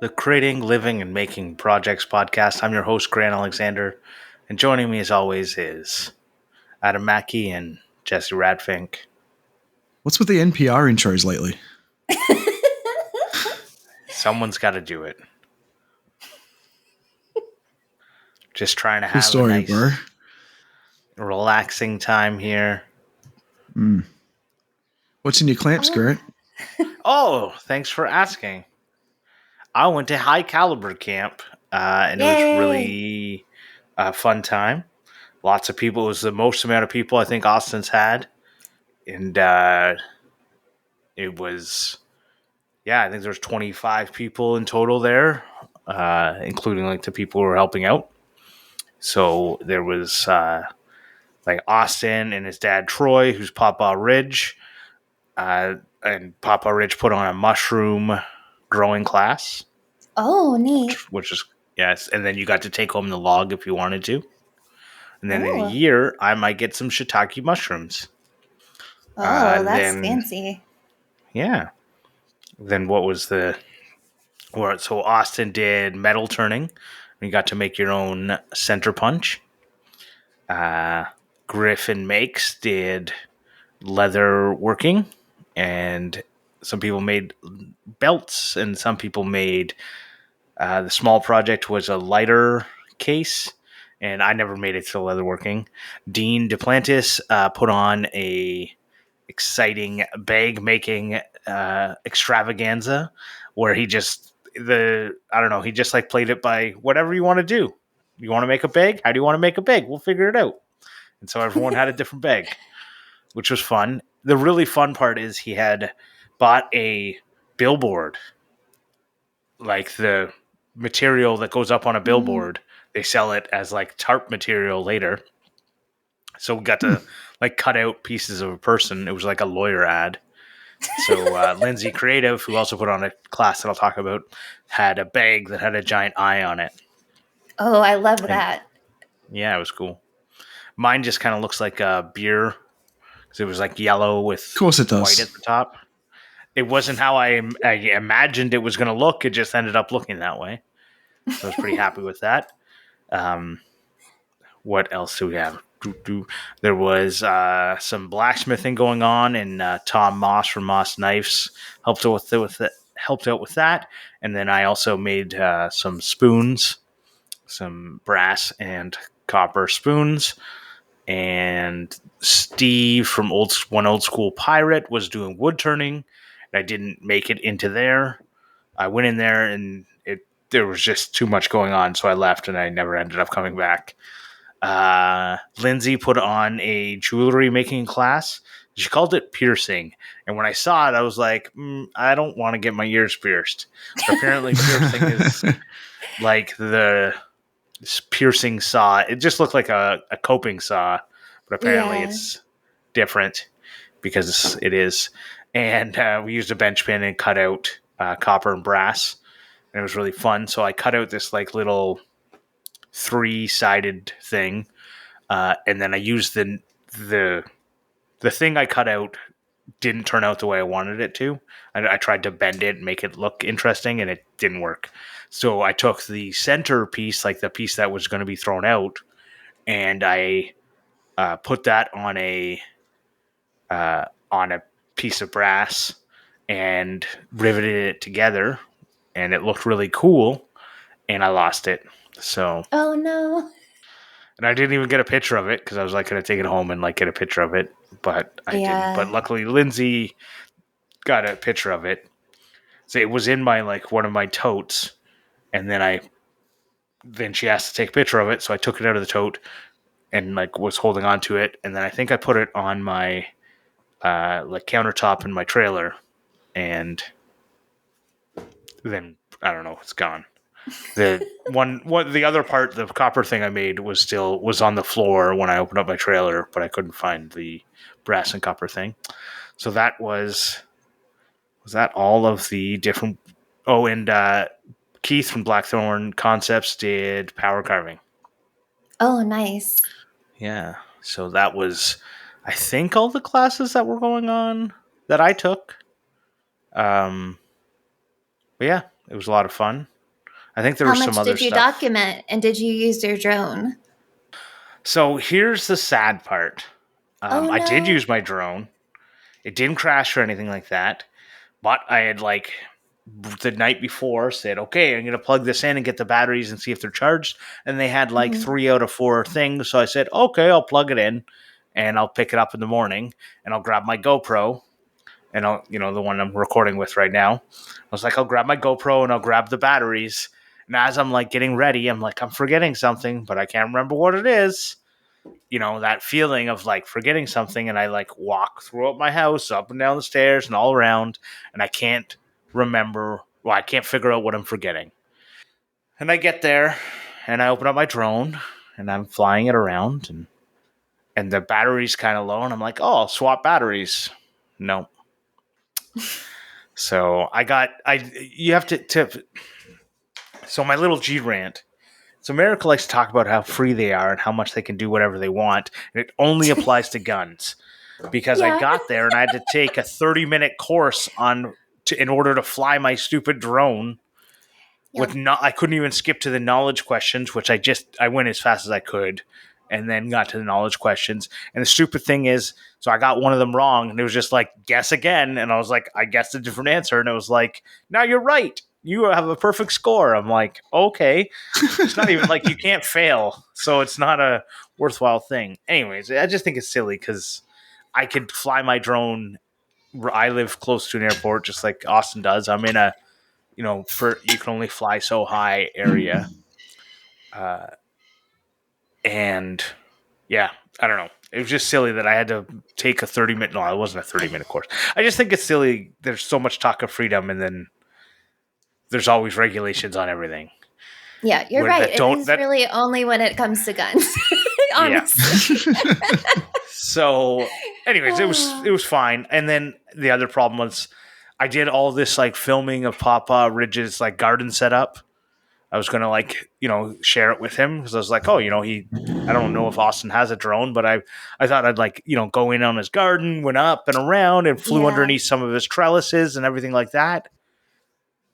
the Creating, Living, and Making Projects podcast. I'm your host, Grant Alexander, and joining me as always is Adam Mackey and Jessy Radfink. What's with the NPR intros lately? Someone's got to do it. Just trying to True have story, a nice, bro. relaxing time here. What's in your clamps, Grant? Oh, thanks for asking. I went to High Caliber Camp, and Yay. it was really a fun time. Lots of people. It was the most amount of people I think Austin's had. And it was, I think there was 25 people in total there, including like the people who were helping out. So there was like Austin and his dad Troy, who's Papa Ridge, and Papa Ridge put on a mushroom growing class. Oh, neat. Which is, yes, and then you got to take home the log if you wanted to. And then in a Oh. year, I might get some shiitake mushrooms. Oh, that's then- fancy. Yeah. Then what was so Austin did metal turning. You got to make your own center punch. Griffin Makes did leather working, and some people made belts, and some people made the small project was a lighter case, and I never made it to leather working. Dean Duplantis put on a exciting bag making extravaganza where he just like played it by whatever you want to do. You want to make a bag? How do you want to make a bag? We'll figure it out. And so everyone had a different bag, which was fun. The really fun part is he had bought a billboard, like the material that goes up on a billboard. They sell it as like tarp material later. So we got to like cut out pieces of a person. It was like a lawyer ad. So Lindsay Creative, who also put on a class that I'll talk about, had a bag that had a giant eye on it. Oh, I love that. Yeah, it was cool. Mine just kind of looks like a beer because it was like yellow with Of course it does. white at the top. It wasn't how I imagined it was going to look. It just ended up looking that way. So I was pretty happy with that. What else do we have? There was some blacksmithing going on, and Tom Moss from Moss Knives helped out with that. And then I also made some spoons, some brass and copper spoons. And Steve from Old School Pirate was doing wood turning. And I didn't make it into there. I went in there, and there was just too much going on, so I left, and I never ended up coming back. Lindsay put on a jewelry making class. She called it piercing, and when I saw it, I was like, I don't want to get my ears pierced. But apparently piercing is like the piercing saw. It just looked like a coping saw, but apparently it's different because it is. And we used a bench pin and cut out copper and brass, and it was really fun. So I cut out this like little 3-sided thing, and then I used the thing I cut out didn't turn out the way I wanted it to. I tried to bend it and make it look interesting, and it didn't work. So I took the center piece, like the piece that was going to be thrown out, and I put that on a piece of brass and riveted it together, and it looked really cool, and I lost it. So, oh no. And I didn't even get a picture of it because I was like going to take it home and like get a picture of it, but I didn't. But luckily Lindsay got a picture of it. So it was in my like one of my totes, and then she asked to take a picture of it, so I took it out of the tote and like was holding on to it, and then I think I put it on my like countertop in my trailer, and then I don't know, it's gone. The other part, the copper thing I made was on the floor when I opened up my trailer, but I couldn't find the brass and copper thing. So that was that all of the different. Oh, and Keith from Blackthorn Concepts did power carving. Oh, nice. Yeah. So that was, I think, all the classes that were going on that I took. But yeah, It was a lot of fun. I think there How was some much other did you stuff. document, and did you use your drone? So here's the sad part. Oh I did no. use my drone. It didn't crash or anything like that. But I had like the night before said, okay, I'm going to plug this in and get the batteries and see if they're charged. And they had like Mhm. 3 out of 4 things. So I said, okay, I'll plug it in and I'll pick it up in the morning and I'll grab my GoPro and I'll, the one I'm recording with right now. I was like, I'll grab my GoPro and I'll grab the batteries. And as I'm like getting ready, I'm like, I'm forgetting something, but I can't remember what it is. That feeling of like forgetting something, and I like walk throughout my house, up and down the stairs and all around, and I can't remember, I can't figure out what I'm forgetting. And I get there and I open up my drone and I'm flying it around, and the battery's kind of low, and I'm like, oh, I'll swap batteries. No. So you have to so my little G rant. So America likes to talk about how free they are and how much they can do whatever they want, and it only applies to guns. Because I Yeah. got there and I had to take a 30-minute course in order to fly my stupid drone. Yep. I couldn't even skip to the knowledge questions, which I went as fast as I could, and then got to the knowledge questions. And the stupid thing is, so I got one of them wrong, and it was just like guess again, and I was like, I guessed a different answer, and it was like, now you're right. You have a perfect score. I'm like, okay. It's not even like you can't fail, so it's not a worthwhile thing. Anyways, I just think it's silly because I could fly my drone. I live close to an airport, just like Austin does. I'm in a, for you can only fly so high area, uh, and yeah, I don't know. It was just silly that I had to take a 30-minute. No, it wasn't a 30-minute course. I just think it's silly. There's so much talk of freedom, and then there's always regulations on everything. Yeah, you're Where right. that It don't is that really only when it comes to guns. yeah. Honestly. So, anyways, it was fine. And then the other problem was I did all this like filming of Papa Ridge's like garden setup. I was gonna like share it with him because I was like, oh, I don't know if Austin has a drone, but I thought I'd like go in on his garden, went up and around, and flew Yeah. underneath some of his trellises and everything like that.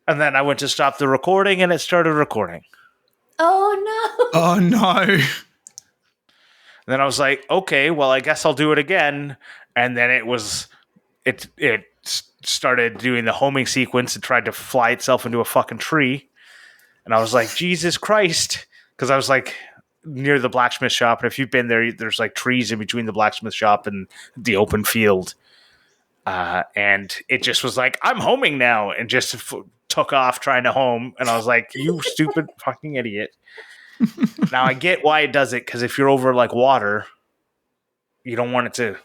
And then I went to stop the recording, and it started recording. Oh no. Oh no. And then I was like, okay, well, I guess I'll do it again. And then it started doing the homing sequence and tried to fly itself into a fucking tree. And I was like, Jesus Christ. Because I was like near the blacksmith shop. And if you've been there, there's like trees in between the blacksmith shop and the open field. And it just was like, I'm homing now. And just took off trying to home. And I was like, you stupid fucking idiot. Now I get why it does it. Because if you're over like water, you don't want it to.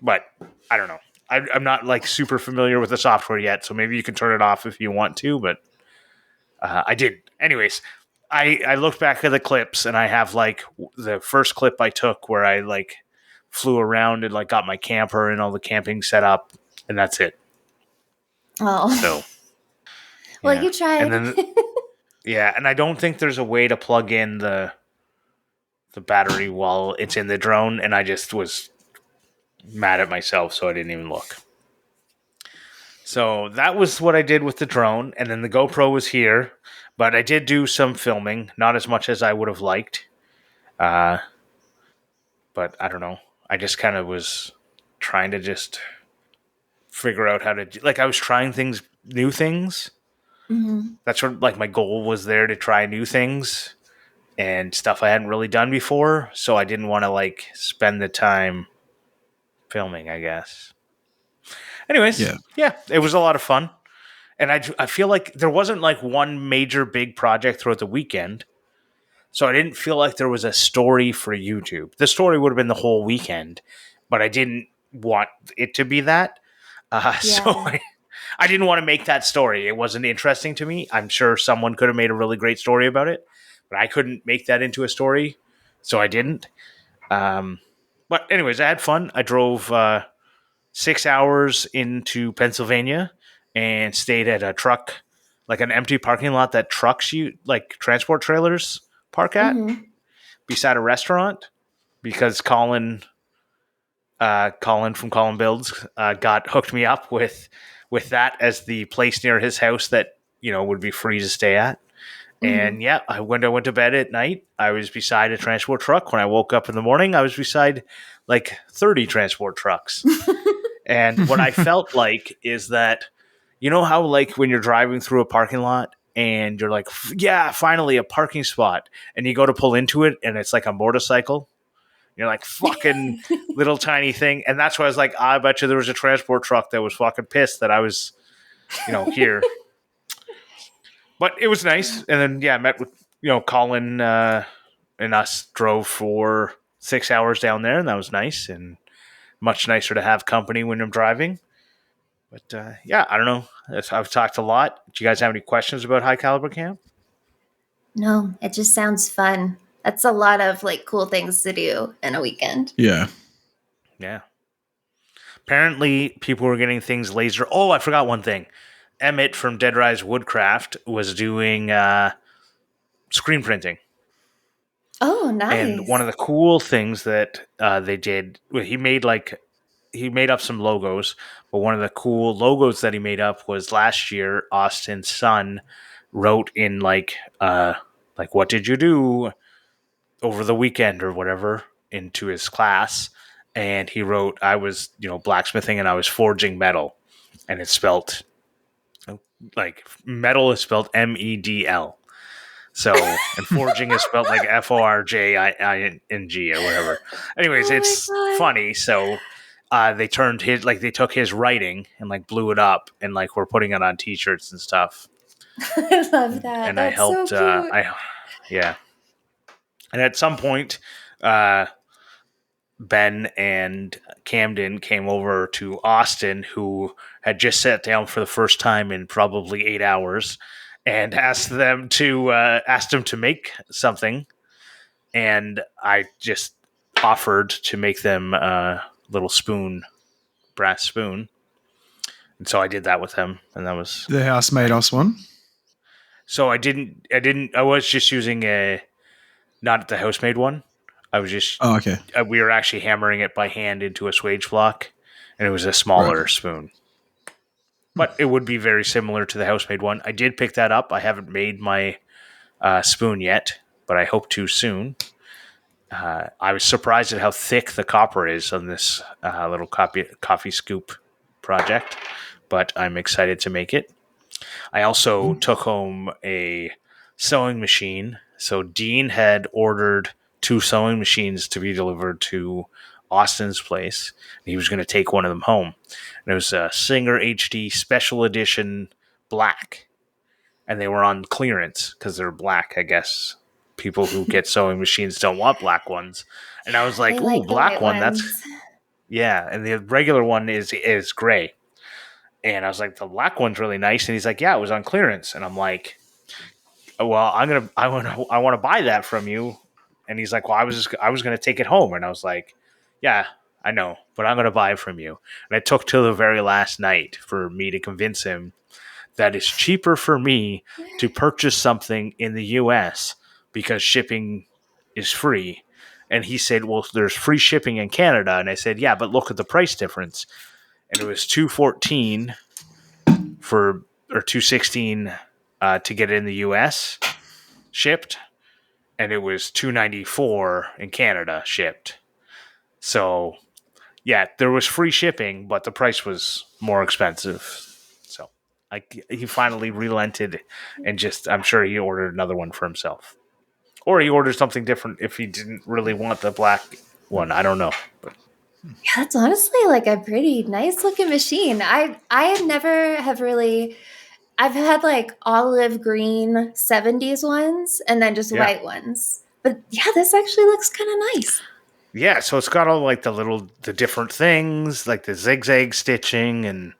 But I don't know. I'm not like super familiar with the software yet. So maybe you can turn it off if you want to. But I did. Anyways, I looked back at the clips and I have like the first clip I took where I like flew around and like got my camper and all the camping set up, and that's it. Oh. So, Well, yeah. you tried. And then yeah, and I don't think there's a way to plug in the battery while it's in the drone, and I just was mad at myself, so I didn't even look. So that was what I did with the drone, and then the GoPro was here, but I did do some filming, not as much as I would have liked. But I don't know. I just kind of was trying to just figure out how to like I was trying new things. Mhm. That's what like my goal was there to try new things and stuff I hadn't really done before. So I didn't want to like spend the time filming, I guess. Anyways, yeah, it was a lot of fun. And I feel like there wasn't like one major big project throughout the weekend. So I didn't feel like there was a story for YouTube. The story would have been the whole weekend, but I didn't want it to be that. So I didn't want to make that story. It wasn't interesting to me. I'm sure someone could have made a really great story about it, but I couldn't make that into a story, so I didn't. But anyways, I had fun. I drove 6 hours into Pennsylvania and stayed at a truck, like an empty parking lot that trucks like transport trailers park at, beside a restaurant, because Colin from Colin Builds got hooked me up with that as the place near his house that would be free to stay at. Mhm. And yeah, when I went to bed at night, I was beside a transport truck. When I woke up in the morning, I was beside like 30 transport trucks. And what I felt like is that, how like when you're driving through a parking lot and you're like, yeah, finally a parking spot. And you go to pull into it and it's like a motorcycle. You're like, fucking little tiny thing. And that's why I was like, I bet you there was a transport truck that was fucking pissed that I was, here. But it was nice. And then, yeah, I met with, Colin and us drove for 6 hours down there. And that was nice and much nicer to have company when I'm driving. But yeah, I don't know. I've talked a lot. Do you guys have any questions about high caliber camp? No, it just sounds fun. That's a lot of like cool things to do in a weekend. Yeah. Yeah. Apparently, people were getting things laser. Oh, I forgot one thing. Emmett from Dead Rise Woodcraft was doing screen printing. Oh, And one nice. of the cool things that they did, he made up some logos, but one of the cool logos that he made up was last year Austin's son wrote in like what did you do over the weekend or whatever into his class, and he wrote I was blacksmithing and I was forging metal, and it's spelled like metal is spelled MEDL. So, and forging is spelled like FORJING or whatever. Anyways, Oh my it's god. funny. So, they took his writing and like blew it up and like we're putting it on T-shirts and stuff. I love that. And I That's so helped. cute. Yeah. And at some point, uh, Ben and Camden came over to Austin, who had just sat down for the first time in probably 8 hours, and asked him to make something. And I just offered to make them a little brass spoon. And so I did that with him, and that was The house made us one. so I was just using not the house-made one. I was just Oh, okay. we were actually hammering it by hand into a swage block, and it was a Right. smaller spoon. But it would be very similar to the house-made one. I did pick that up. I haven't made my spoon yet, but I hope to soon. I was surprised at how thick the copper is on this little coffee scoop project, but I'm excited to make it. I also took home a sewing machine. So Dean had ordered 2 sewing machines to be delivered to Austin's place. He was going to take one of them home. And it was a Singer HD Special Edition Black. And they were on clearance because they're black, I guess. People who get sewing machines don't want black ones. And I was I like, ooh, like the black white one. That's, ones. yeah. And the regular one is gray. And I was like, the black one's really nice. And he's like, yeah, it was on clearance. And I'm like, well, I want to buy that from you. And he's like, well, I was going to take it home. And I was like, yeah, I know, but I'm going to buy it from you. And it took till the very last night for me to convince him that it's cheaper for me to purchase something in the US because shipping is free. And he said, well, there's free shipping in Canada. And I said, yeah, but look at the price difference. And it was $214 or $216 to get it in the US shipped, and it was $294 in Canada shipped. So yeah, there was free shipping, but the price was more expensive. So he finally relented, and just I'm sure he ordered another one for himself, or he ordered something different if he didn't really want the black one. I don't know. But Yeah, that's honestly like a pretty nice looking machine. I have never have really I've had like olive green 70s ones and then just yeah. white ones. But yeah, this actually looks kind of nice. Yeah, so it's got all like the different things, like the zigzag stitching and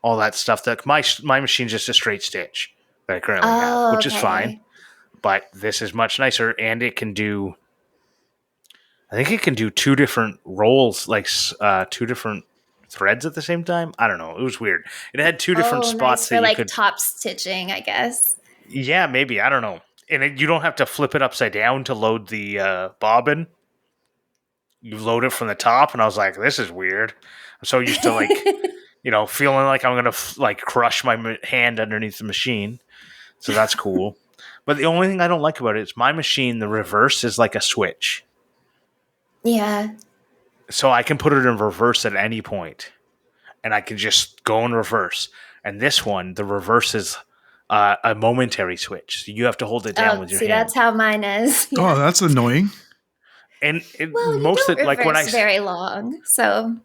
all that stuff. That my machine's just a straight stitch that I currently have, Oh, which is fine. okay. But this is much nicer, and it can do. I think it can do 2 different rolls, like 2 different threads at the same time. I don't know. It was weird. It had 2 different Oh, nice spots that for you like could. top stitching, I guess. Yeah, maybe I don't know. And you don't have to flip it upside down to load the bobbin. You load it from the top, and I was like, "This is weird." I'm so used to like feeling like I'm gonna like crush my hand underneath the machine. So that's cool. But the only thing I don't like about it is my machine. The reverse is like a switch, Yeah. so I can put it in reverse at any point, and I can just go in reverse. And this one, the reverse is a momentary switch. So you have to hold it down Oh, with your see, that's hand. how mine is. Oh, Yeah. that's annoying. And Well, you most don't of like when reverse very long, so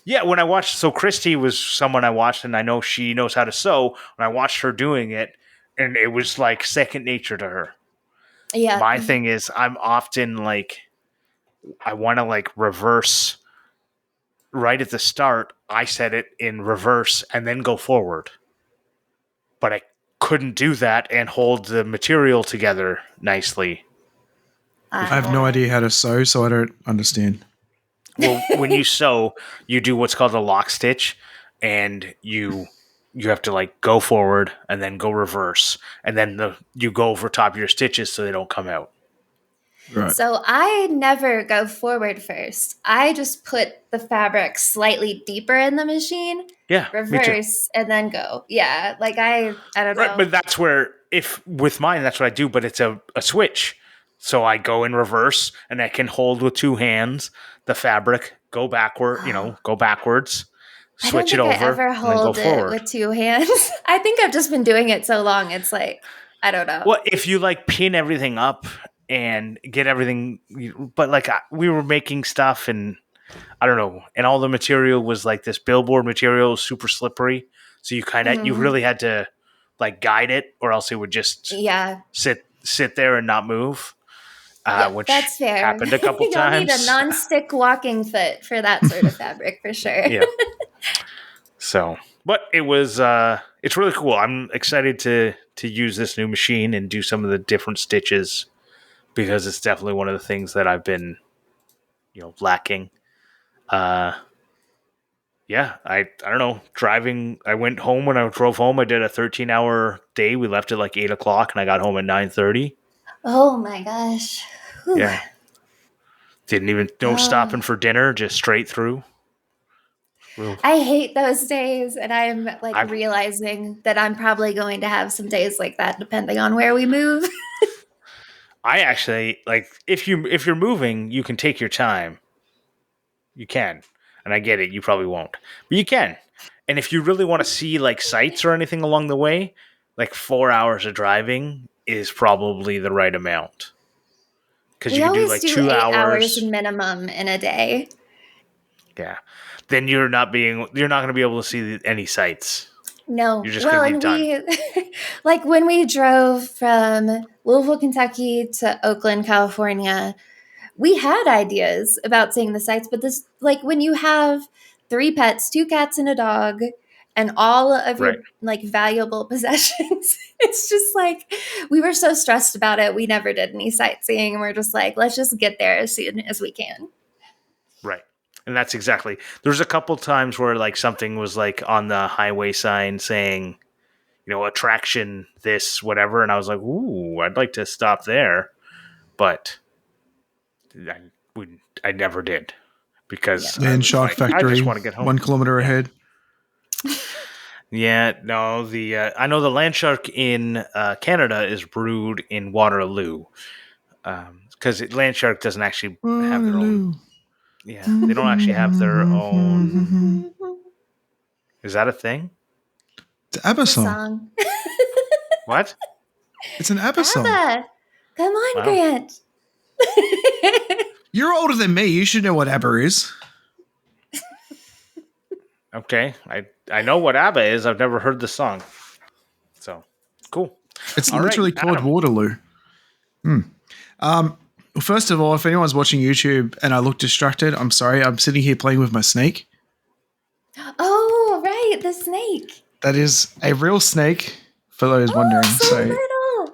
when I watched, so Christy was someone I watched, and I know she knows how to sew. When I watched her doing it, and it was like second nature to her. yeah. My thing is, I'm often like, I want to like reverse right at the start. I set it in reverse and then go forward, but I couldn't do that and hold the material together nicely. I have no idea how to sew, so I don't understand. Well, when you sew, you do what's called a lock stitch, and you have to like go forward and then go reverse, and then you go over top of your stitches so they don't come out. Right. So I never go forward first. I just put the fabric slightly deeper in the machine, Yeah, me too. reverse, and then go. Yeah, like I don't Right, know. but that's where if with mine that's what I do, but it's a switch. So I go in reverse and I can hold with two hands the fabric, go backward, go backwards, I don't switch it think I over, ever and then go hold it forward. with two hands. I think I've just been doing it so long. It's like I don't know. Well, if you like pin everything up and get everything, but like we were making stuff and I don't know, and all the material was like this billboard material, super slippery. So you you really had to like guide it, or else it would just Yeah. sit there and not move. Yeah, Which that's fair. happened a couple You'll need a times. non-stick walking foot for that sort of fabric for sure. Yeah. So, but it was it's really cool. I'm excited to use this new machine and do some of the different stitches because it's definitely one of the things that I've been lacking. Yeah, I don't know. Driving, I went home when I drove home. I did a 13-hour day. We left at like 8:00, and I got home at 9:30. Oh my gosh. Whew. Yeah, didn't even no stopping for dinner, just straight through. I hate those days, and I'm like realizing that I'm probably going to have some days like that depending on where we move. I actually like if you're moving, you can take your time. You can, and I get it. You probably won't, but you can. And if you really want to see like sights or anything along the way, like 4 hours of driving is probably the right amount. Because you can do like 2 8 hours minimum in a day. Yeah. Then you're not going to be able to see any sights. No. You're just going to be done. We, like when we drove from Louisville, Kentucky to Oakland, California, we had ideas about seeing the sights, but this, like when you have 3 pets, 2 cats and a dog, and all of your like valuable possessions, it's just like we were so stressed about it. We never did any sightseeing, and we're just like, let's just get there as soon as we can. Right. And that's exactly. There's a couple times where like something was like on the highway sign saying, attraction this whatever, and I was like, ooh, I'd like to stop there, but I never did because Man Shark like, Factory. I just want to get home 1 kilometer ahead. Yeah, no, I know the land shark in Canada is brewed in Waterloo because land shark doesn't actually have their own. Yeah, they don't actually have their own. Is that a thing? It's an ABBA song. What? It's an ABBA song. Come on, Wow. Grant. You're older than me. You should know what ABBA is. Okay, I know what ABBA is. I've never heard the song. So, cool. It's All literally right, called Adam. Waterloo. First of all, if anyone's watching YouTube and I look distracted, I'm sorry. I'm sitting here playing with my snake. Oh, right, the snake. That is a real snake, for those wondering. So little.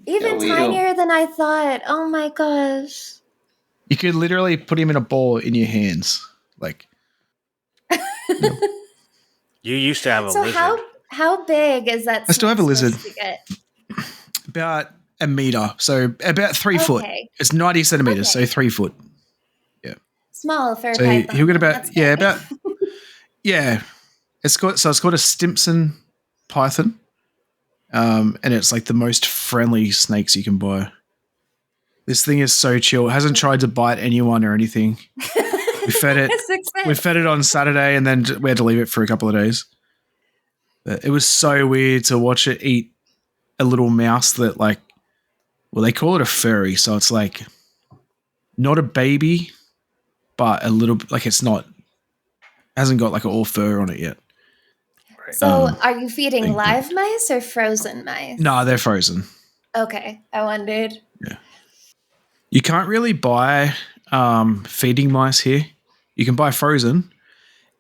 Even tinier than I thought. Oh my gosh. You could literally put him in a ball in your hands. Like, You used to have a lizard. So how big is that? I still have a lizard. To get? About a meter. So about 3 foot. It's 90 centimeters, so 3 foot. Yeah. Small for a So python. he'll get about, yeah. It's called a Stimson python, and it's like the most friendly snakes you can buy. This thing is so chill. It hasn't tried to bite anyone or anything. We fed it. We fed it on Saturday, and then we had to leave it for a couple of days. But it was so weird to watch it eat a little mouse that, like, well, they call it a furry, so it's like not a baby, but a little, like, it's not, hasn't got like all fur on it yet. So, are you feeding live mice or frozen mice? No, they're frozen. Okay, I wondered. Yeah. You can't really buy feeding mice here. You can buy frozen,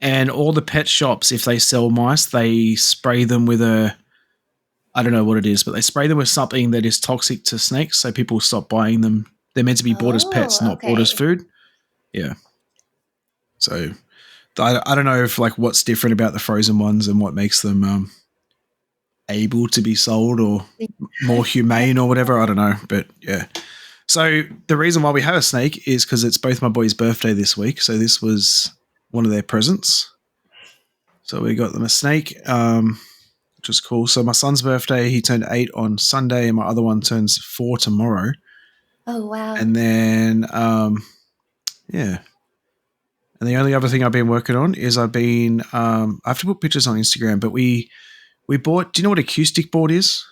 and all the pet shops, if they sell mice, they spray them with I don't know what it is, but they spray them with something that is toxic to snakes, so people stop buying them. They're meant to be bought as pets, not bought as food. Yeah. So I don't know if, like, what's different about the frozen ones and what makes them able to be sold or more humane or whatever. I don't know, but yeah. So the reason why we have a snake is because it's both my boys' birthday this week. So this was one of their presents. So we got them a snake, which was cool. So my son's birthday, he turned 8 on Sunday, and my other one turns 4 tomorrow. Oh, wow. And then, yeah. And the only other thing I've been working on is I have to put pictures on Instagram, but we bought, do you know what acoustic board is?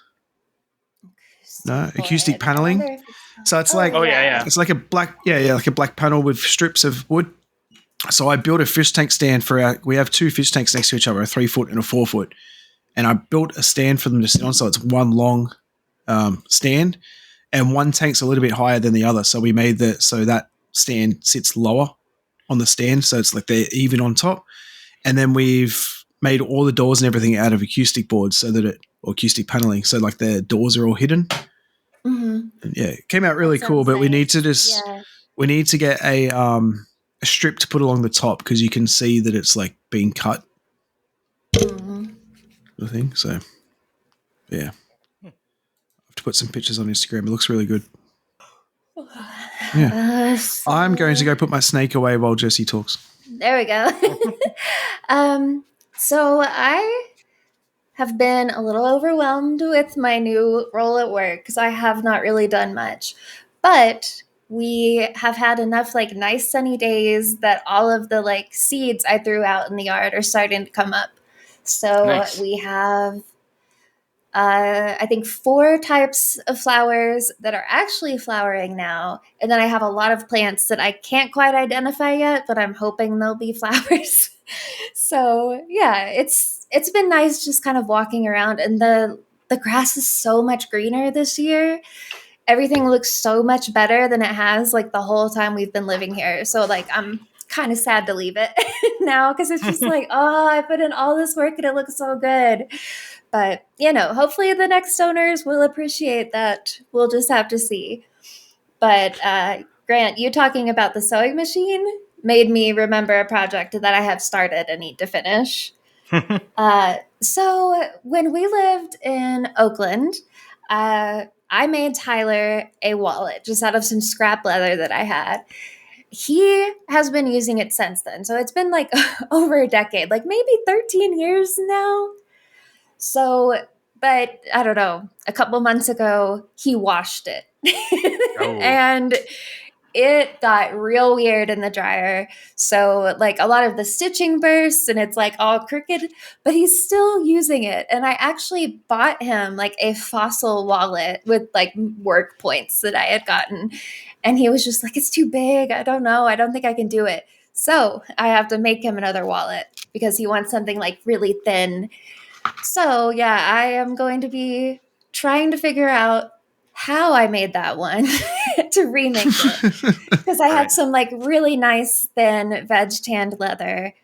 No, acoustic paneling. So it's like, it's like a black, like a black panel with strips of wood. So I built a fish tank stand we have 2 fish tanks next to each other, a 3-foot and a 4-foot. And I built a stand for them to sit on. So it's one long stand, and one tank's a little bit higher than the other. So we made so that stand sits lower on the stand. So it's like they're even on top. And then we've made all the doors and everything out of acoustic boards or acoustic paneling. So, like, the doors are all hidden. Mm-hmm. And yeah, it came out really cool, but we need to we need to get a strip to put along the top because you can see that it's like being cut. Mm-hmm. I think so. Yeah, I have to put some pictures on Instagram. It looks really good. Yeah, I'm going to go put my snake away while Jessy talks. There we go. So I have been a little overwhelmed with my new role at work because I have not really done much. But we have had enough, like, nice sunny days that all of the, like, seeds I threw out in the yard are starting to come up. So we have, I think, 4 types of flowers that are actually flowering now. And then I have a lot of plants that I can't quite identify yet, but I'm hoping they'll be flowers. So yeah, it's been nice just kind of walking around, and the grass is so much greener this year. Everything looks so much better than it has, like, the whole time we've been living here. So, like, I'm kind of sad to leave it now because it's just like, oh, I put in all this work and it looks so good. But, hopefully the next owners will appreciate that. We'll just have to see. But Grant, you talking about the sewing machine made me remember a project that I have started and need to finish. So when we lived in Oakland, I made Tyler a wallet just out of some scrap leather that I had. He has been using it since then. So it's been like over a decade, like maybe 13 years now. So, but I don't know, a couple months ago, he washed it. And it got real weird in the dryer. So, like, a lot of the stitching bursts and it's like all crooked, but he's still using it. And I actually bought him like a fossil wallet with like work points that I had gotten. And he was just like, it's too big. I don't know. I don't think I can do it. So I have to make him another wallet because he wants something like really thin. So yeah, I am going to be trying to figure out how I made that one to remake it because I had some like really nice thin veg tanned leather.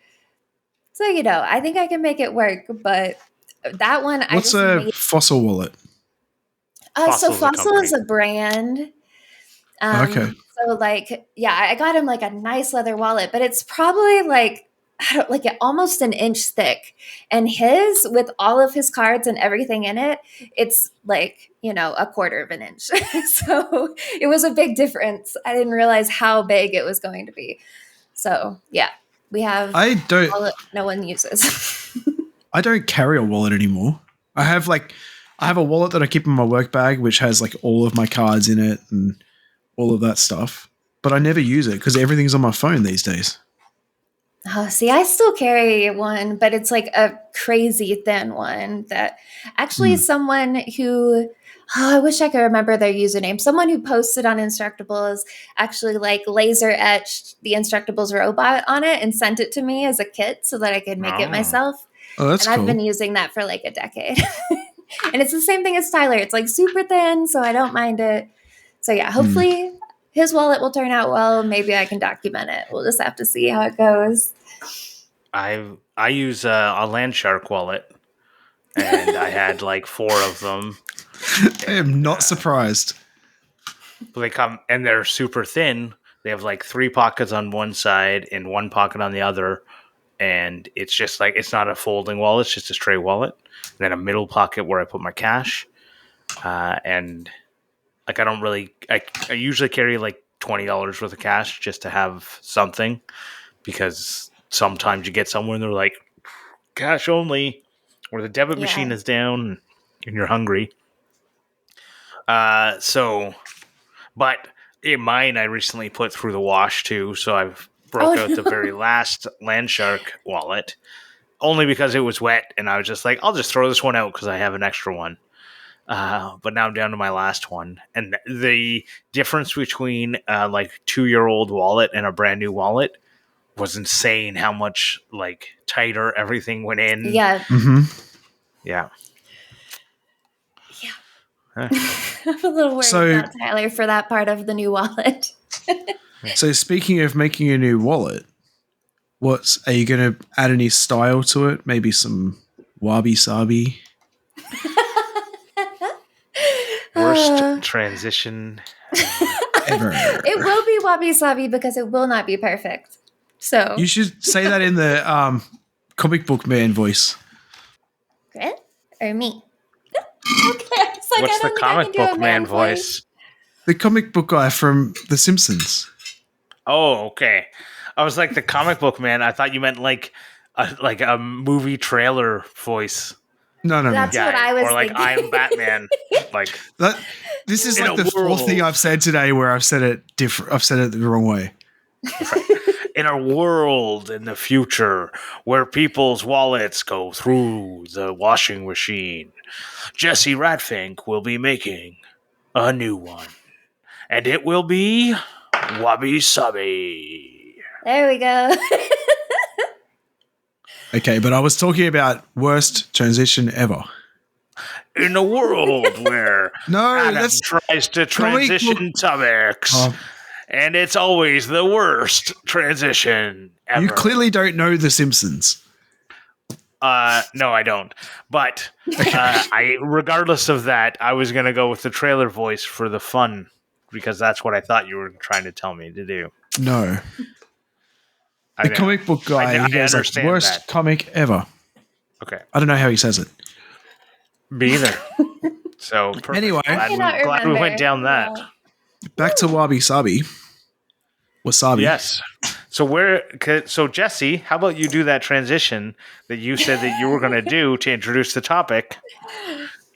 So, I think I can make it work, but that one What's a fossil wallet? So Fossil is a brand. Okay. So I got him like a nice leather wallet, but it's probably like almost an inch thick. And his, with all of his cards and everything in it, it's like, a quarter of an inch. So it was a big difference. I didn't realize how big it was going to be. So yeah, we have no one uses. I don't carry a wallet anymore. I have a wallet that I keep in my work bag, which has like all of my cards in it and all of that stuff. But I never use it because everything's on my phone these days. Oh, see, I still carry one, but it's like a crazy thin one that actually someone who, I wish I could remember their username. Someone who posted on Instructables actually like laser etched the Instructables robot on it and sent it to me as a kit so that I could make it Oh. myself. Oh, that's And I've cool. been using that for like a decade. And it's the same thing as Tyler. It's like super thin, so I don't mind it. So yeah, hopefully his wallet will turn out well. Maybe I can document it. We'll just have to see how it goes. I use a Landshark wallet, and I had like 4 of them. I am not surprised. They come and they're super thin. They have like 3 pockets on one side and 1 pocket on the other, and it's just like it's not a folding wallet; it's just a straight wallet. And then a middle pocket where I put my cash, and like I don't really. I usually carry like $20 worth of cash just to have something, because sometimes you get somewhere and they're like cash only, or the debit machine is down and you're hungry. But in mine, I recently put through the wash too, so I've broke out the very last Landshark wallet, only because it was wet, and I was just like, I'll just throw this one out because I have an extra one. But now I'm down to my last one, and the difference between like 2-year-old wallet and a brand new wallet was insane. How much like tighter everything went in. Yeah. Yeah. I'm a little worried about Tyler for that part of the new wallet. So speaking of making a new wallet, are you going to add any style to it? Maybe some wabi-sabi? Worst transition ever. It will be wabi-sabi because it will not be perfect. So You should say that in the comic book man voice. Griff or me? Okay. It's like, What's the comic book man voice? The comic book guy from The Simpsons. Oh, okay. I was like the comic book man. I thought you meant like a movie trailer voice. No. That's what I was or like thinking. I'm Batman. Like that. This is like the fourth thing I've said today where I've said it different. I've said it the wrong way. In a world in the future where people's wallets go through the washing machine, Jessy Ratfink will be making a new one. And it will be Wabi-sabi. There we go. Okay, but I was talking about worst transition ever. In a world where Adam tries to transition topics, and it's always the worst transition ever. You clearly don't know The Simpsons. No, I don't. But regardless of that, I was going to go with the trailer voice for the fun, because that's what I thought you were trying to tell me to do. No. The comic book guy, he has like worst comic ever. Okay. I don't know how he says it. Me either. So anyway, glad we went down that. Back to wabi-sabi. Wasabi. Yes. So Jessy, how about you do that transition that you said that you were going to do to introduce the topic?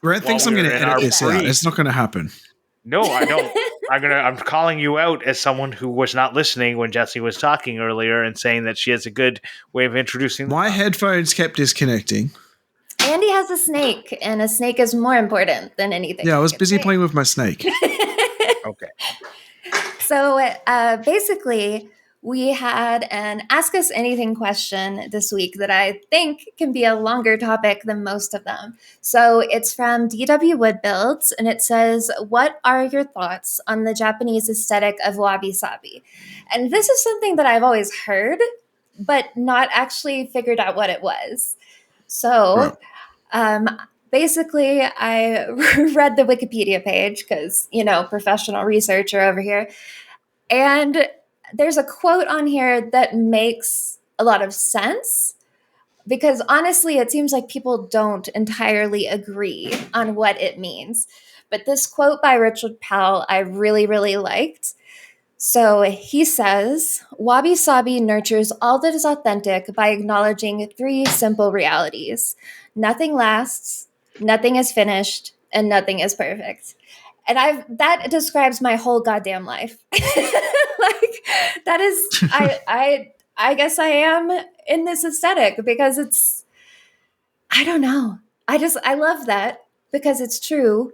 Brett thinks I'm going to edit this out. It's not going to happen. No, I don't. I'm calling you out as someone who was not listening when Jessy was talking earlier and saying that she has a good way of introducing. My headphones kept disconnecting. Andy has a snake, and a snake is more important than anything. Yeah, I was busy playing with my snake. Okay. So basically, we had an Ask Us Anything question this week that I think can be a longer topic than most of them. So it's from DW Woodbuilds, and it says, what are your thoughts on the Japanese aesthetic of wabi-sabi? And this is something that I've always heard, but not actually figured out what it was. So basically, I read the Wikipedia page because, professional researcher over here. And there's a quote on here that makes a lot of sense because honestly, it seems like people don't entirely agree on what it means. But this quote by Richard Powell, I really, really liked. So he says, Wabi-sabi nurtures all that is authentic by acknowledging three simple realities. Nothing lasts, nothing is finished, and nothing is perfect. And that describes my whole goddamn life. Like that is I guess I am in this aesthetic because I don't know. I love that because it's true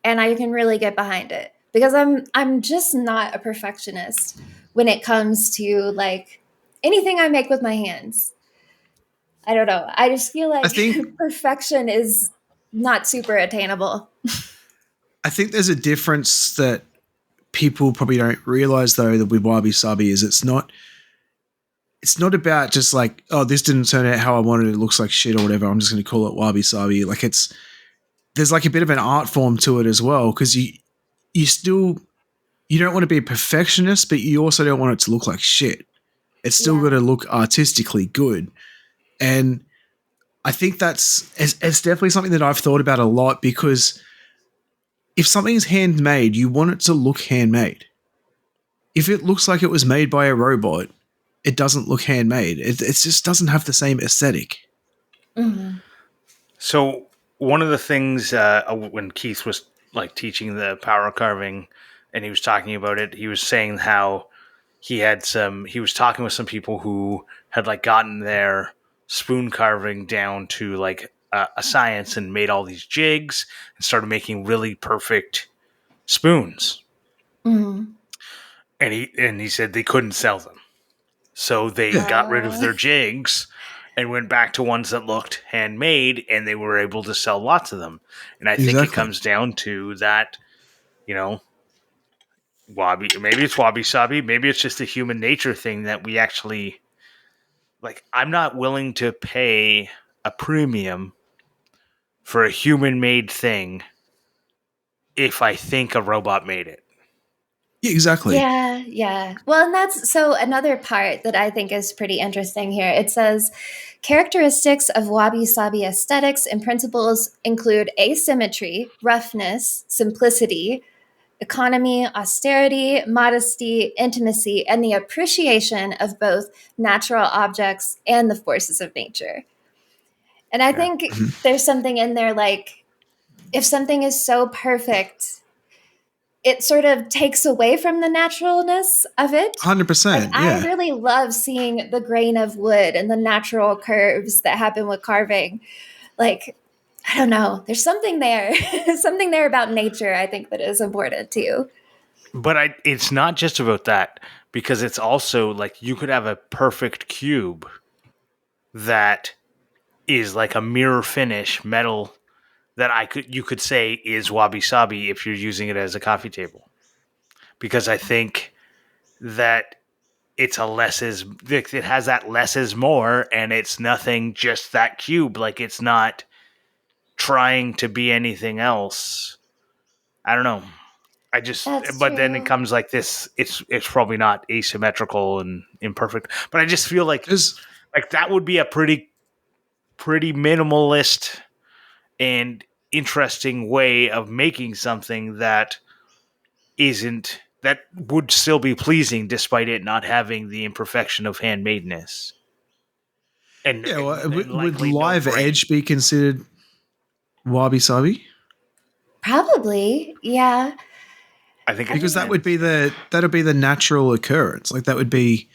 and I can really get behind it because I'm just not a perfectionist when it comes to like anything I make with my hands. I don't know. I just feel I like think perfection is not super attainable. I think there's a difference that people probably don't realize though that with Wabi Sabi is it's not about just like, oh, this didn't turn out how I wanted it looks like shit or whatever. I'm just going to call it Wabi Sabi. Like there's like a bit of an art form to it as well because you don't want to be a perfectionist, but you also don't want it to look like shit. It's still got to look artistically good. And I think it's definitely something that I've thought about a lot because if something's handmade, you want it to look handmade. If it looks like it was made by a robot, it doesn't look handmade. It just doesn't have the same aesthetic. Mm-hmm. So one of the things when Keith was like teaching the power carving and he was talking about it, he was saying how he was talking with some people who had like gotten their spoon carving down to like a science and made all these jigs and started making really perfect spoons. Mm-hmm. And he said they couldn't sell them. So they got rid of their jigs and went back to ones that looked handmade, and they were able to sell lots of them. And I think it comes down to that, you know, maybe it's wabi-sabi, maybe it's just a human nature thing that we actually, like, I'm not willing to pay a premium for a human-made thing if I think a robot made it. Exactly. Yeah, yeah. Well, and that's so another part that I think is pretty interesting here. It says characteristics of wabi-sabi aesthetics and principles include asymmetry, roughness, simplicity, economy, austerity, modesty, intimacy, and the appreciation of both natural objects and the forces of nature. And I think there's something in there like if something is so perfect, it sort of takes away from the naturalness of it. 100%. I really love seeing the grain of wood and the natural curves that happen with carving. Like, I don't know. There's something there. Something there about nature, I think, that is important too. But it's not just about that, because it's also like you could have a perfect cube that is like a mirror finish metal that you could say is wabi-sabi if you're using it as a coffee table. Because I think that it has that less is more, and it's nothing, just that cube. Like, it's not trying to be anything else. I don't know. That's But then it true. comes like this. It's probably not asymmetrical and imperfect, but I just feel like that would be a pretty minimalist and interesting way of making something that would still be pleasing despite it not having the imperfection of handmadeness. And, Yeah, well, and would likely no Live grain. Edge be considered wabi sabi? Probably. Yeah. I think Because that'd be the natural occurrence. Like that would be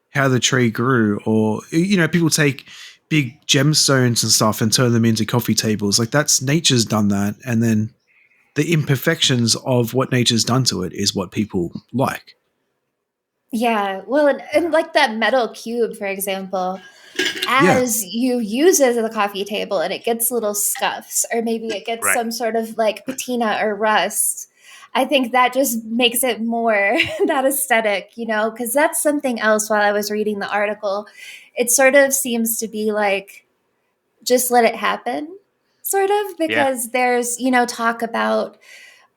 how the tree grew, or people take big gemstones and stuff and turn them into coffee tables. Like that's nature's done that, and then the imperfections of what nature's done to it is what people like. Yeah. Well, and like that metal cube, for example, as you use it as a coffee table and it gets little scuffs, or maybe it gets some sort of like patina or rust, I think that just makes it more that aesthetic, because that's something else while I was reading the article. It sort of seems to be like, just let it happen, sort of, because there's, talk about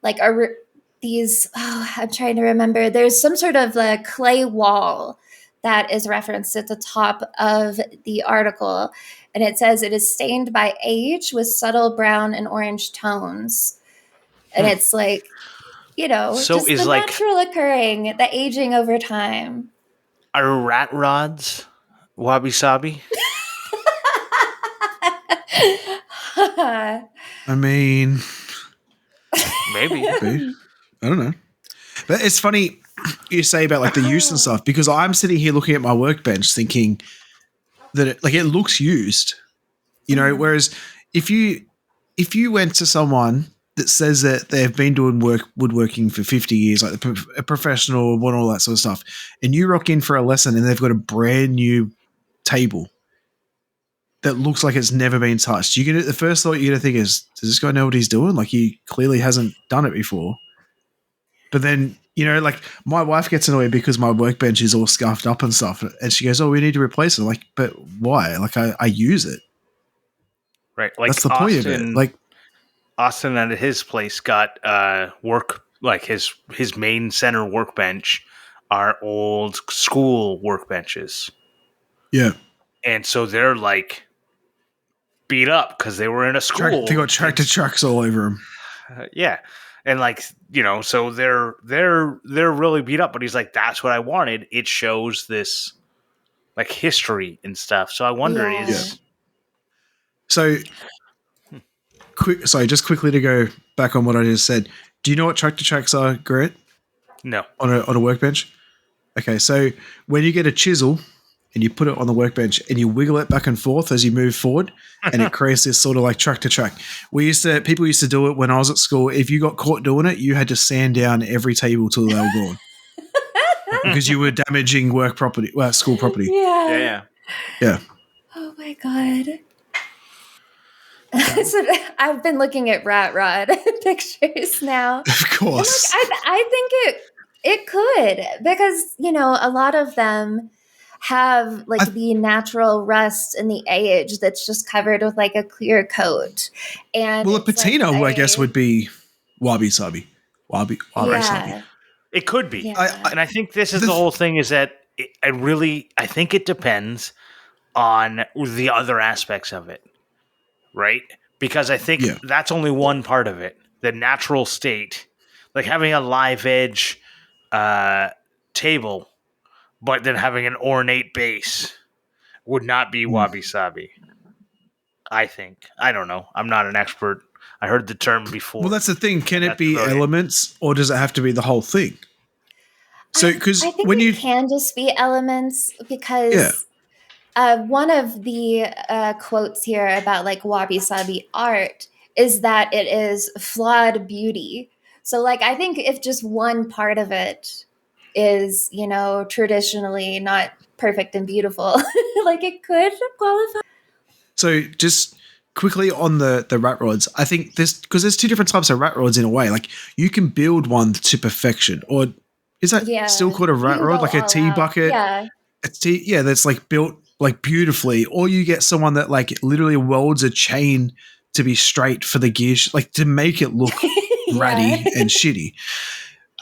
like I'm trying to remember, there's some sort of like clay wall that is referenced at the top of the article, and it says it is stained by age with subtle brown and orange tones. And it's like, So just is the like, natural occurring, the aging over time. are rat rods wabi-sabi? I mean, Maybe. maybe. I don't know. But it's funny you say about like the use and stuff, because I'm sitting here looking at my workbench thinking that it looks used, whereas if you went to someone that says that they've been doing woodworking for 50 years, like a professional and all that sort of stuff, and you rock in for a lesson and they've got a brand new table that looks like it's never been touched, the first thought you're going to think is, does this guy know what he's doing? Like, he clearly hasn't done it before. But then, like, my wife gets annoyed because my workbench is all scuffed up and stuff, and she goes, oh, we need to replace it. I'm like, but why? Like, I use it. Right. Like That's the point of it. Like, Austin at his place got work, like his main center workbench are old school workbenches. yeah. And so they're like beat up because they were in a school. They got tractor trucks all over them. Yeah. And like, so they're really beat up, but he's like, that's what I wanted. It shows this like history and stuff. So I wonder So just quickly to go back on what I just said. Do you know what tractor tracks are, Garrett? No. On a workbench? Okay, so when you get a chisel and you put it on the workbench and you wiggle it back and forth as you move forward, and it creates this sort of like tractor track. People used to do it when I was at school. If you got caught doing it, you had to sand down every table till they were gone. Because you were damaging school property. Yeah. Yeah. Oh my God. So I've been looking at rat rod pictures now. Of course. And I think it could, because a lot of them have like the natural rust and the age that's just covered with like a clear coat. And a patina, like I guess, would be wabi-sabi. Wabi-sabi. Yeah. It could be. Yeah. And I think this is the whole thing, is that I think it depends on the other aspects of it, right? Because I think that's only one part of it, the natural state. Like having a live edge table, but then having an ornate base would not be wabi-sabi, I think. I don't know. I'm not an expert. I heard the term before. Well, that's the thing. Can it be elements, or does it have to be the whole thing? So, because I think it can just be elements, because one of the quotes here about like wabi-sabi art is that it is flawed beauty. So like, I think if just one part of it is, traditionally not perfect and beautiful, like it could qualify. So just quickly on the rat rods, I think because there's two different types of rat rods in a way. Like, you can build one to perfection, or is that still called a rat rod? Like a tea bucket? Yeah. That's like built like beautifully. Or you get someone that like literally welds a chain to be straight for the gears, like to make it look ratty and shitty.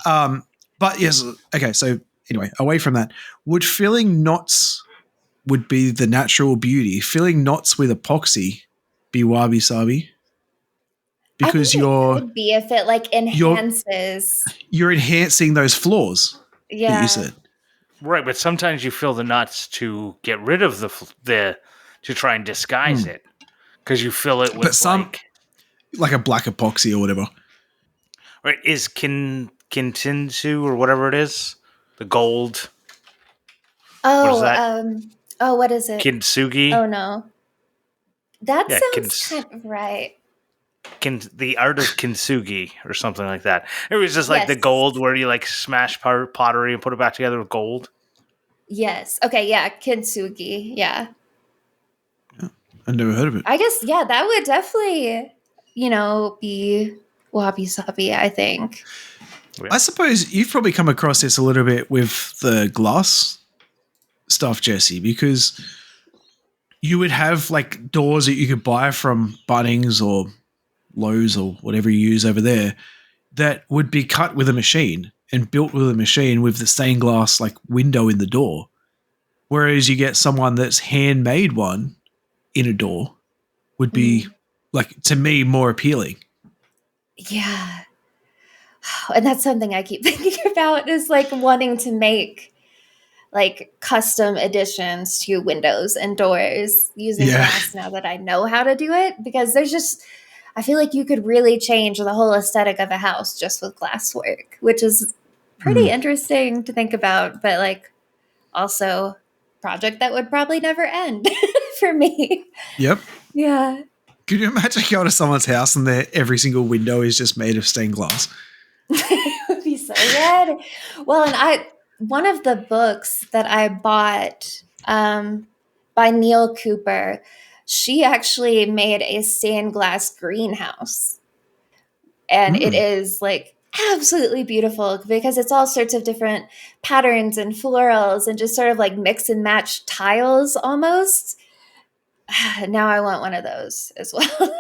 But yes, okay, so anyway, away from that, would filling knots would be the natural beauty. Filling knots with epoxy be wabi-sabi? Because it could be if it like enhances. You're enhancing those flaws that you said. Right, but sometimes you fill the knots to get rid of the to try and disguise it, because you fill it with like a black epoxy or whatever. Right, is Kintinsu or whatever it is, the gold. Oh, what is that? What is it? Kintsugi. Oh no, that sounds kind of right. The art of kintsugi or something like that. It was just like the gold where you like smash pottery and put it back together with gold. Yes. Okay. Yeah. Kintsugi. Yeah. I've never heard of it. I guess. Yeah. That would definitely, be wabi-sabi, I think. I suppose you've probably come across this a little bit with the glass stuff, Jessy, because you would have like doors that you could buy from Bunnings or Lowe's or whatever you use over there that would be cut with a machine and built with a machine with the stained glass like window in the door. Whereas you get someone that's handmade one in a door would be like, to me, more appealing. Yeah. And that's something I keep thinking about is like wanting to make like custom additions to windows and doors using Yeah. glass now that I know how to do it, because there's just, I feel like you could really change the whole aesthetic of a house just with glass work, which is pretty interesting to think about, but like also project that would probably never end for me. Yep. Yeah. Could you imagine going to someone's house and every single window is just made of stained glass? It would be so rad. Well, and one of the books that I bought by Neil Cooper, she actually made a stained glass greenhouse. And it is like absolutely beautiful because it's all sorts of different patterns and florals and just sort of like mix and match tiles almost. Now I want one of those as well.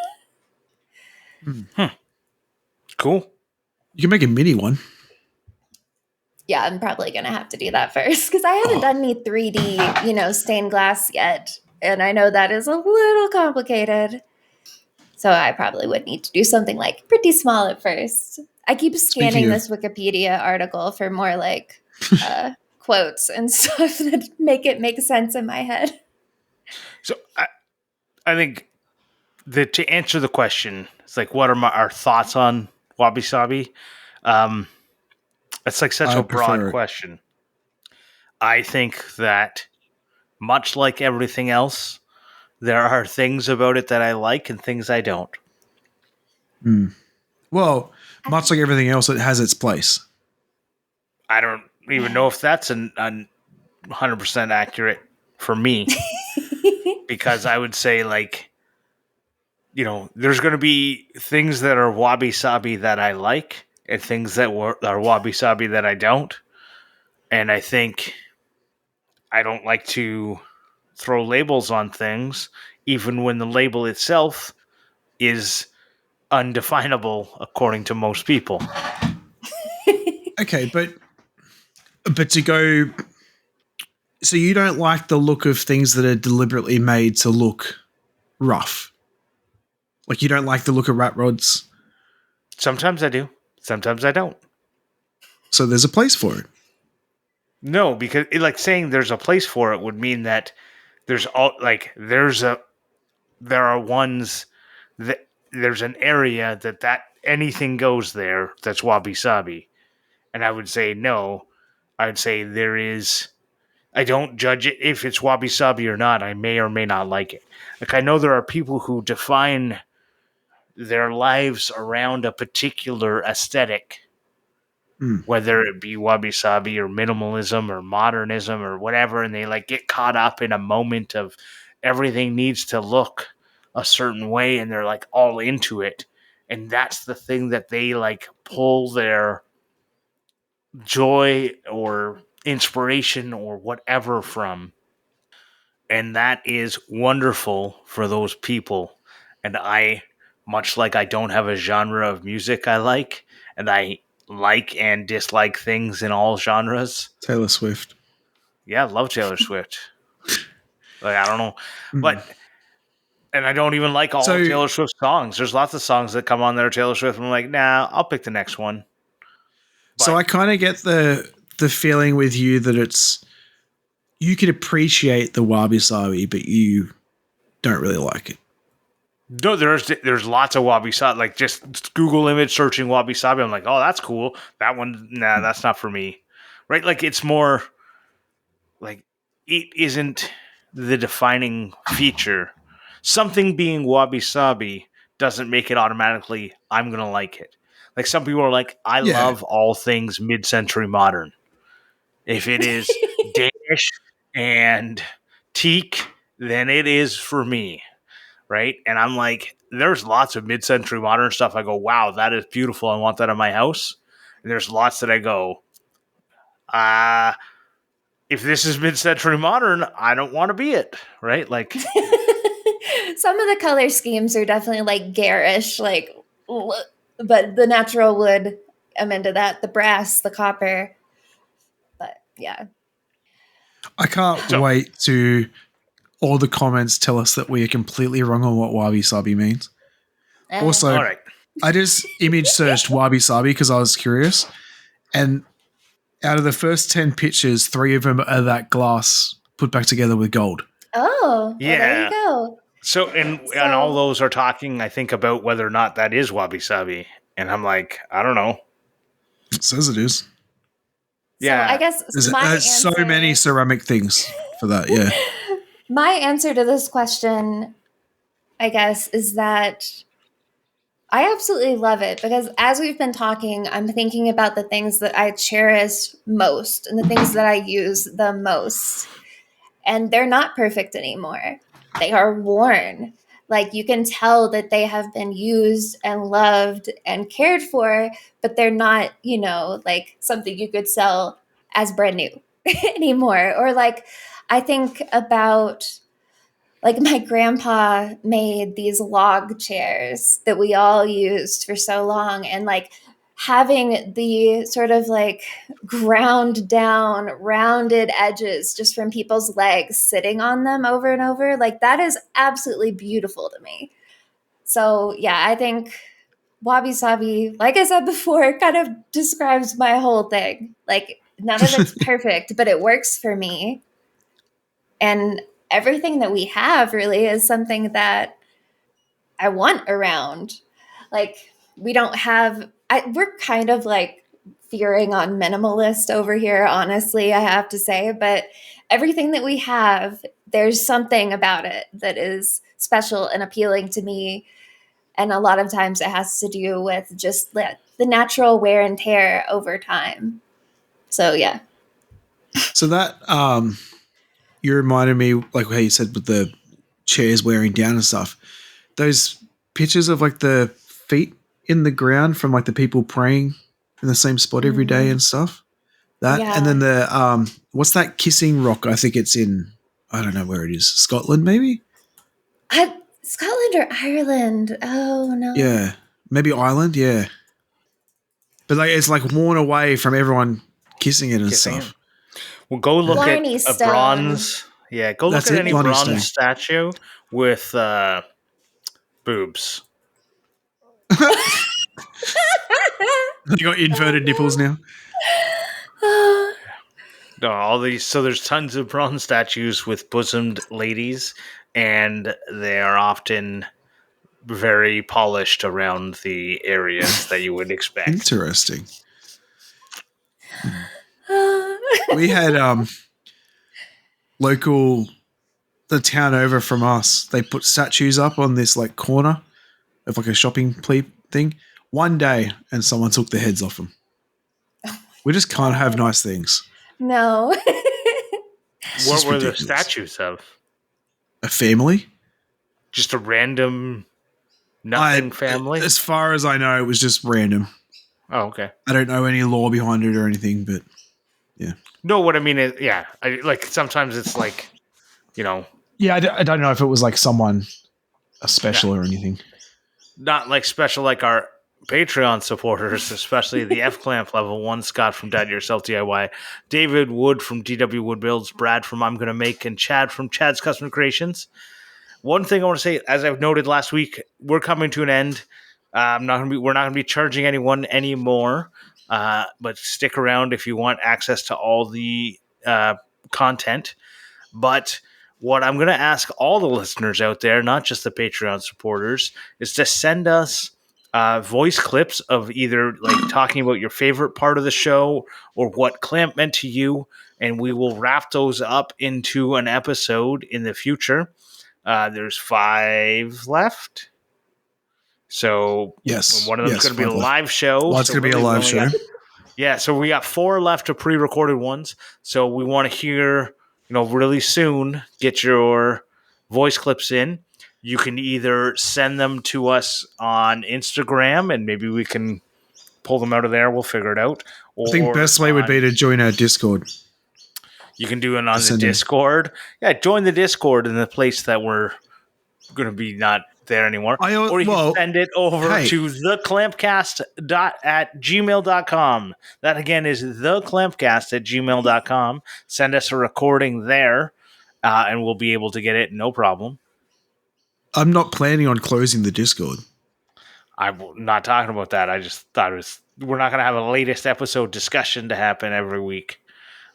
Cool. You can make a mini one. Yeah, I'm probably going to have to do that first because I haven't done any 3D, stained glass yet. And I know that is a little complicated. So I probably would need to do something like pretty small at first. I keep scanning this Wikipedia article for more like quotes and stuff that make sense in my head. So I think that to answer the question, it's like, what are our thoughts on Wabi-sabi? It's like such a broad question. I think that much like everything else, there are things about it that I like and things I don't. Well, much like everything else, it has its place. I don't even know if that's an 100% accurate for me. Because I would say, like, there's going to be things that are wabi-sabi that I like and things that are wabi-sabi that I don't. And I think I don't like to throw labels on things, even when the label itself is undefinable according to most people. Okay, but to go, so you don't like the look of things that are deliberately made to look rough? Like you don't like the look of rat rods? Sometimes I do. Sometimes I don't. So there's a place for it. No, because like saying there's a place for it would mean that there's there are ones that there's an area that anything goes there that's wabi-sabi. And I would say no. I would say there is. I don't judge it if it's wabi-sabi or not. I may or may not like it. Like, I know there are people who define their lives around a particular aesthetic, whether it be wabi-sabi or minimalism or modernism or whatever, and they like get caught up in a moment of everything needs to look a certain way, and they're like all into it, and that's the thing that they like pull their joy or inspiration or whatever from. And that is wonderful for those people. And I, much like I don't have a genre of music I like, and I like and dislike things in all genres. Taylor Swift. Yeah, I love Taylor Swift. Like, I don't know. But, and I don't even like all of Taylor Swift's songs. There's lots of songs that come on there, Taylor Swift, and I'm like, nah, I'll pick the next one. But, so I kind of get the feeling with you that you could appreciate the wabi-sabi, but you don't really like it. No, there's lots of wabi-sabi. Like, just Google image searching wabi-sabi. I'm like, oh, that's cool. That one, nah, that's not for me. Right? Like, it's more like it isn't the defining feature. Something being wabi-sabi doesn't make it automatically I'm going to like it. Like, some people are like, I love all things mid-century modern. If it is Danish and teak, then it is for me. Right? And I'm like, there's lots of mid-century modern stuff. I go, wow, that is beautiful. I want that in my house. And there's lots that I go, if this is mid-century modern, I don't want to be it. Right? Like, some of the color schemes are definitely like garish, like, but the natural wood, I'm into that. The brass, the copper. But yeah. I can't wait to all the comments tell us that we are completely wrong on what wabi-sabi means. Also, all right. I just image searched Wabi-sabi because I was curious. And out of the first 10 pictures, 3 of them are that glass put back together with gold. Oh, well, there you Yeah. go. So, and all those are talking, I think, about whether or not that is wabi-sabi. And I'm like, I don't know. It says it is. So I guess There's so many ceramic things for that, yeah. My answer to this question, I guess, is that I absolutely love it because as we've been talking, I'm thinking about the things that I cherish most and the things that I use the most. And they're not perfect anymore. They are worn. Like you can tell that they have been used and loved and cared for, but they're not, like something you could sell as brand new anymore. Or like I think about like my grandpa made these log chairs that we all used for so long, and like having the sort of like ground down rounded edges just from people's legs sitting on them over and over, like that is absolutely beautiful to me. So yeah, I think wabi sabi, like I said before, kind of describes my whole thing. Like none of it's perfect, but it works for me. And everything that we have really is something that I want around. Like we don't have we're kind of like veering on minimalist over here, honestly, I have to say, but everything that we have, there's something about it that is special and appealing to me. And a lot of times it has to do with just the natural wear and tear over time. So yeah. So that you reminded me, like how you said with the chairs wearing down and stuff. Those pictures of like the feet in the ground from like the people praying in the same spot every day and stuff. That and then the what's that kissing rock? I think it's in, I don't know where it is. Scotland, maybe? Scotland or Ireland? Oh no. Yeah, maybe Ireland. Yeah, but like it's like worn away from everyone kissing it and stuff. Well, go look Blarney at a Stone. bronze. Yeah, go look at any Blarney bronze Stone. statue with boobs. You got inverted nipples now. No, all these. So there's tons of bronze statues with bosomed ladies, and they are often very polished around the areas that you would expect. Interesting. We had the town over from us, they put statues up on this like corner of like a shopping thing one day, and someone took the heads off them. We just can't have nice things. No. What were the statues of? A family? Just a random nothing family? As far as I know, it was just random. Oh, okay. I don't know any law behind it or anything, but yeah. No, what I mean is, yeah, like sometimes it's like, Yeah, I don't know if it was like someone special or anything. Not like special like our Patreon supporters, especially the F-Clamp level one, Scott from Dad Yourself DIY, David Wood from DW Wood Builds, Brad from I'm Gonna Make, and Chad from Chad's Custom Creations. One thing I want to say, as I've noted last week, we're coming to an end. We're not gonna be charging anyone anymore, but stick around if you want access to all the content. But what I'm going to ask all the listeners out there, not just the Patreon supporters, is to send us voice clips of either like talking about your favorite part of the show or what clamp meant to you, and we will wrap those up into an episode in the future. There's 5 left. So yes, one of them is going to be a live show. Well, it's going to be a live show. So we got 4 left of pre-recorded ones. So we want to hear, really soon, get your voice clips in. You can either send them to us on Instagram, and maybe we can pull them out of there. We'll figure it out. Or I think best way would be to join our Discord. You can do it on the Discord. Yeah, join the Discord in the place that we're going to be not there anymore. Or you can send it over to theclampcast@gmail.com. That again is theclampcast@gmail.com. Send us a recording there, and we'll be able to get it, no problem. I'm not planning on closing the Discord. I'm not talking about that. I just thought we're not going to have a latest episode discussion to happen every week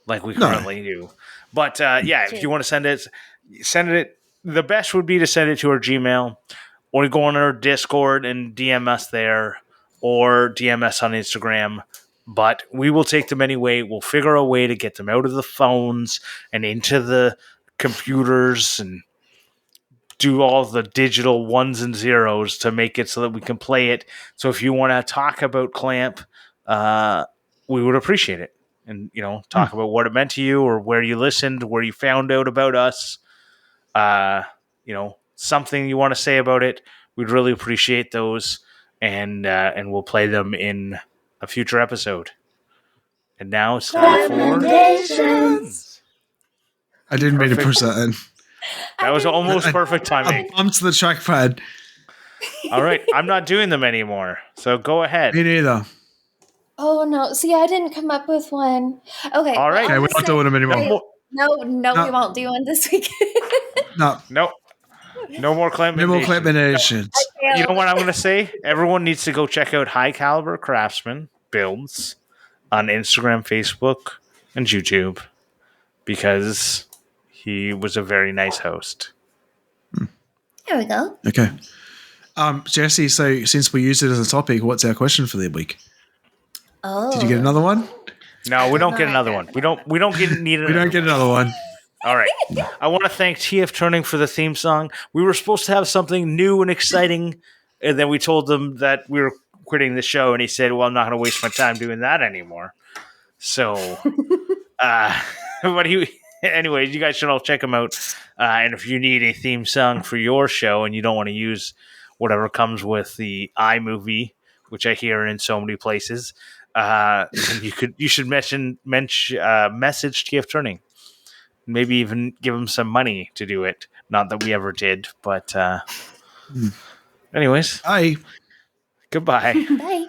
like we No. currently do. But if you want to send it. The best would be to send it to our Gmail, or go on our Discord and DM us there, or DM us on Instagram. But we will take them anyway. We'll figure a way to get them out of the phones and into the computers and do all the digital ones and zeros to make it so that we can play it. So if you want to talk about Clamp, we would appreciate it. And, talk about what it meant to you, or where you listened, where you found out about us. Something you want to say about it. We'd really appreciate those. And we'll play them in a future episode. And now it's time for recommendations. I didn't mean to push that in. That was almost perfect I timing. bumped the trackpad. All right, I'm not doing them anymore, so go ahead. Me neither. Oh no! See, I didn't come up with one. Okay. All right. Okay, we're not doing them anymore. No, we won't do one this week. No. No more Clamp. No more recommendations. You know what I'm going to say? Everyone needs to go check out High Caliber Craftsman Builds on Instagram, Facebook, and YouTube, because he was a very nice host. There we go. Okay. Jessy, so since we used it as a topic, what's our question for the week? Oh. Did you get another one? No, we don't get another one. We don't need We don't get another one. All right. I want to thank TF Turning for the theme song. We were supposed to have something new and exciting, and then we told him that we were quitting the show, and he said, well, I'm not going to waste my time doing that anymore. So, anyways, you guys should all check him out. And if you need a theme song for your show and you don't want to use whatever comes with the iMovie, which I hear in so many places, you should message TF Turning. Maybe even give him some money to do it. Not that we ever did, but anyways. Bye. Goodbye. Bye.